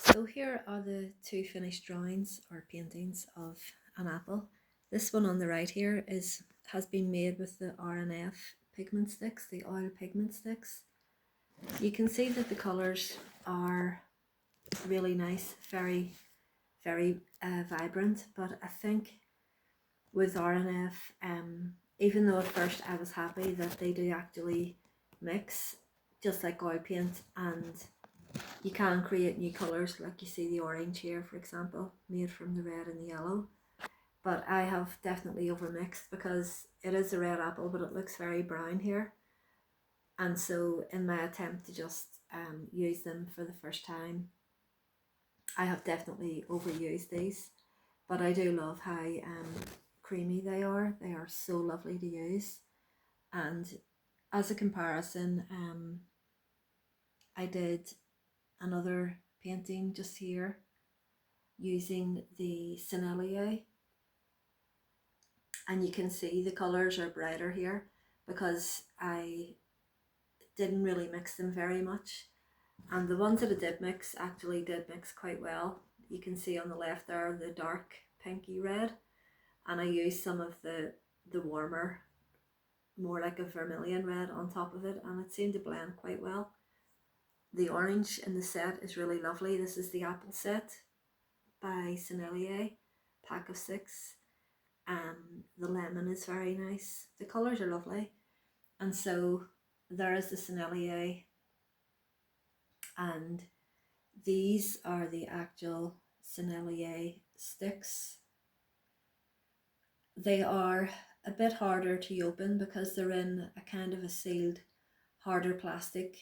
So here are the two finished drawings or paintings of an apple. This one on the right here has been made with the R&F pigment sticks, the oil pigment sticks. You can see that the colours are really nice, very vibrant, but I think with R&F, even though at first I was happy that they do actually mix, just like oil paint, and you can create new colours, like you see the orange here, for example, made from the red and the yellow. But I have definitely overmixed because it is a red apple, but it looks very brown here. And so, in my attempt to just use them for the first time, I have definitely overused these. But I do love how creamy they are. They are so lovely to use. And as a comparison, I did another painting just here using the Sennelier, and you can see the colours are brighter here because I didn't really mix them very much, and the ones that I did mix actually did mix quite well. You can see on the left there the dark pinky red, and I used some of the warmer, more like a vermilion red on top of it, and it seemed to blend quite well. The orange in the set is really lovely. This is the apple set by Sennelier, pack of 6. The lemon is very nice. The colours are lovely. And so there is the Sennelier, and these are the actual Sennelier sticks. They are a bit harder to open because they're in a kind of a sealed, harder plastic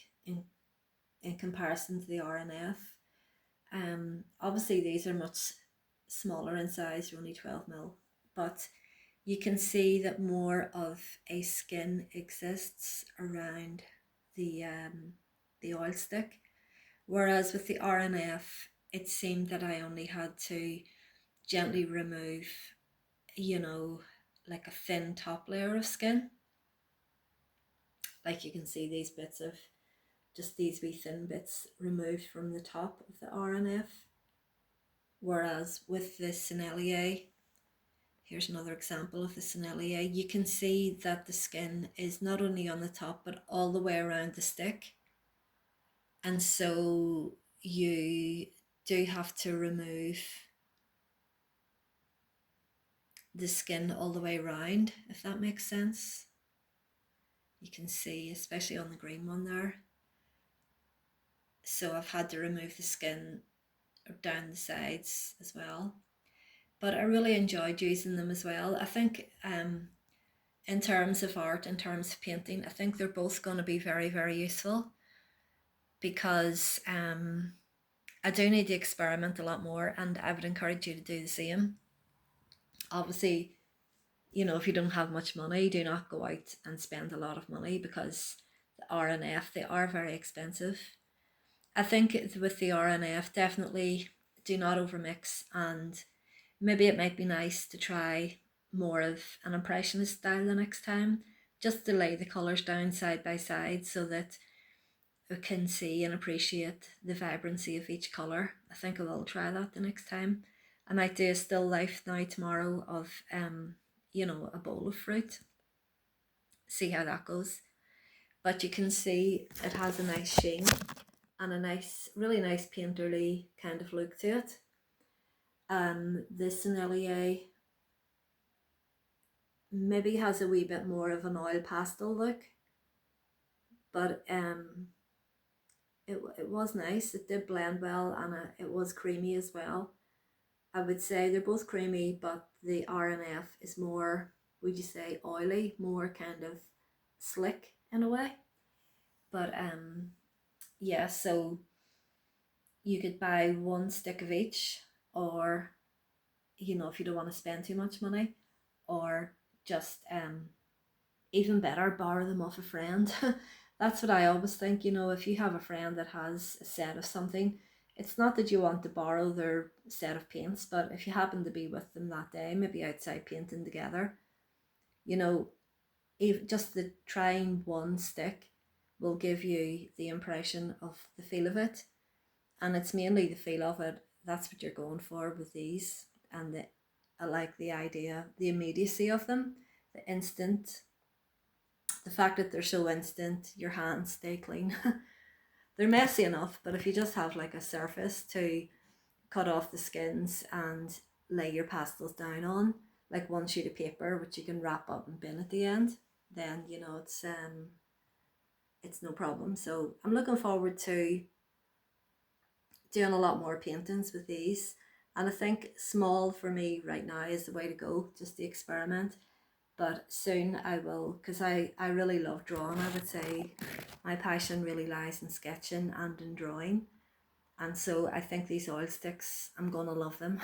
in comparison to the R&F. Obviously these are much smaller in size, they're only 12 ml, but you can see that more of a skin exists around the oil stick, whereas with the R&F it seemed that I only had to gently remove, you know, like a thin top layer of skin. Like you can see these bits of just these wee thin bits removed from the top of the R&F, whereas with the Sennelier, here's another example of the Sennelier, you can see that the skin is not only on the top but all the way around the stick, and so you do have to remove the skin all the way around, if that makes sense. You can see, especially on the green one there, so I've had to remove the skin down the sides as well, but I really enjoyed using them as well. I think in terms of art, in terms of painting, I think they're both going to be very useful because I do need to experiment a lot more, and I would encourage you to do the same. Obviously, you know, if you don't have much money, do not go out and spend a lot of money because the R&F, they are very expensive. I think with the R&F, definitely do not overmix, and maybe it might be nice to try more of an impressionist style the next time, just to lay the colours down side by side so that we can see and appreciate the vibrancy of each colour. I think I will try that the next time. I might do a still life now tomorrow of you know, a bowl of fruit, see how that goes. But you can see it has a nice sheen and a nice, really nice painterly kind of look to it. The Sennelier maybe has a wee bit more of an oil pastel look, but it was nice. It did blend well, and it was creamy as well. I would say they're both creamy, but the R&F is more, would you say, oily, more kind of slick in a way. But yeah, so you could buy one stick of each, or you know, if you don't want to spend too much money, or just even better, borrow them off a friend. That's what I always think, you know, if you have a friend that has a set of something, it's not that you want to borrow their set of paints, but if you happen to be with them that day, maybe outside painting together, you know, if just the trying one stick will give you the impression of the feel of it, and it's mainly the feel of it. That's what you're going for with these. And I like the idea, the immediacy of them, the instant, the fact that they're so instant, your hands stay clean. They're messy enough, but if you just have like a surface to cut off the skins and lay your pastels down on, like one sheet of paper which you can wrap up and bin at the end, then you know it's no problem. So I'm looking forward to doing a lot more paintings with these, and I think small for me right now is the way to go, just to experiment. But soon I will, because I really love drawing. I would say my passion really lies in sketching and in drawing, and so I think these oil sticks, I'm gonna love them.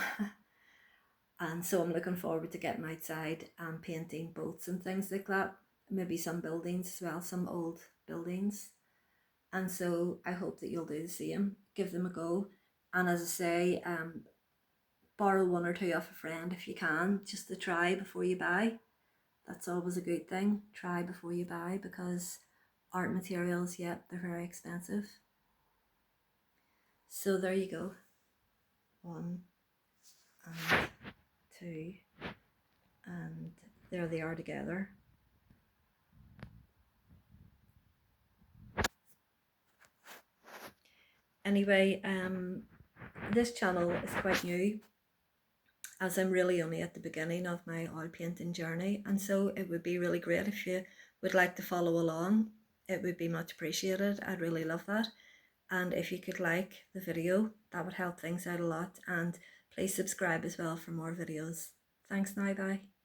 And so I'm looking forward to getting outside and painting boats and things like that, maybe some buildings as well, some old buildings. And so I hope that you'll do the same, give them a go. And as I say, borrow one or two off a friend if you can, just to try before you buy. That's always a good thing. Try before you buy, because art materials, yeah, they're very expensive. So there you go. 1 and 2, and there they are together. Anyway, this channel is quite new, as I'm really only at the beginning of my oil painting journey, and so it would be really great if you would like to follow along. It would be much appreciated. I'd really love that. And if you could like the video, that would help things out a lot. And please subscribe as well for more videos. Thanks now, bye.